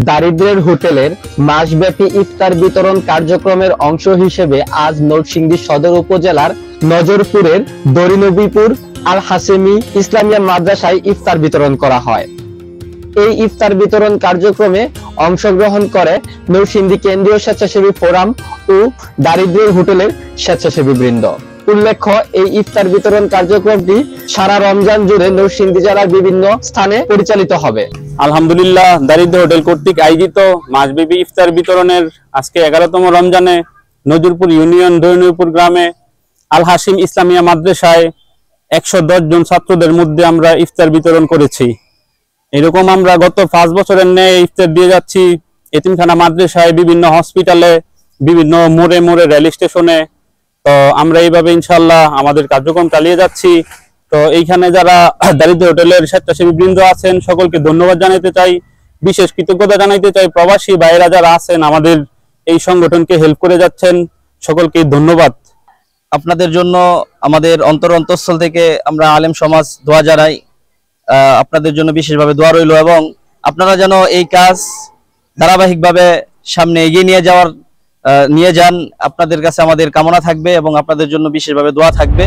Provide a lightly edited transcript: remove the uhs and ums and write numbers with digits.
দারিদ্র্যের হোটেলের মাসব্যাপী ইফতার বিতরণ কার্যক্রমের অংশ হিসেবে আজ নরসিংদী সদর উপজেলার নজরপুরের দরিনবীপুর আল হাশেমি ইসলামিয়া মাদ্রাসায় ইফতার বিতরণ করা হয়। এই ইফতার বিতরণ কার্যক্রমে অংশগ্রহণ করে নরসিংদী কেন্দ্রীয় স্বেচ্ছাসেবী ফোরাম ও দারিদ্র্যের হোটেলের স্বেচ্ছাসেবী বৃন্দ। উল্লেখ্য, এই ইফতার বিতরণ কার্যক্রমটি সারা রমজান জুড়ে নরসিংদী জেলার বিভিন্ন স্থানে পরিচালিত হবে। আলহামদুলিল্লাহ, দারিদ্র্য হোটেল কর্তৃক আয়োজিত মাসব্যাপী ইফতার বিতরণের আজকে 11তম রমজানে নজরপুর ইউনিয়ন দরিনবীপুর গ্রামে আল হাশিম ইসলামিয়া মাদ্রাসায় 110 জন ছাত্রদের মধ্যে আমরা ইফতার বিতরণ করেছি। এরকম আমরা গত 5 বছরের ন্যায় ইফতার দিয়ে যাচ্ছি এতিমখানা মাদ্রাসায়, বিভিন্ন হসপিটালে, বিভিন্ন মোড়ে মোড়ে, রেল স্টেশনে। তো আমরা এইভাবে ইনশাআল্লাহ আমাদের কার্যক্রম চালিয়ে যাচ্ছি। তো এইখানে যারা দারিদ্র্য হোটেলের স্বেচ্ছাসেবী বৃন্দ আছেন সকলকে ধন্যবাদ জানাতে চাই, বিশেষ কৃতজ্ঞতা জানাতে চাই। প্রবাসী ভাইয়েরা যারা আছেন আমাদের এই সংগঠনকে হেল্প করে যাচ্ছেন, সকলকে ধন্যবাদ। আপনাদের জন্য আমাদের অন্তঃস্থল থেকে আমরা আলেম সমাজ দোয়া জানাই। আপনাদের জন্য বিশেষভাবে দোয়া রইল এবং আপনারা যেন এই কাজ ধারাবাহিকভাবে সামনে এগিয়ে নিয়ে যান। আপনাদের কাছে আমাদের কামনা থাকবে এবং আপনাদের জন্য বিশেষভাবে দোয়া থাকবে।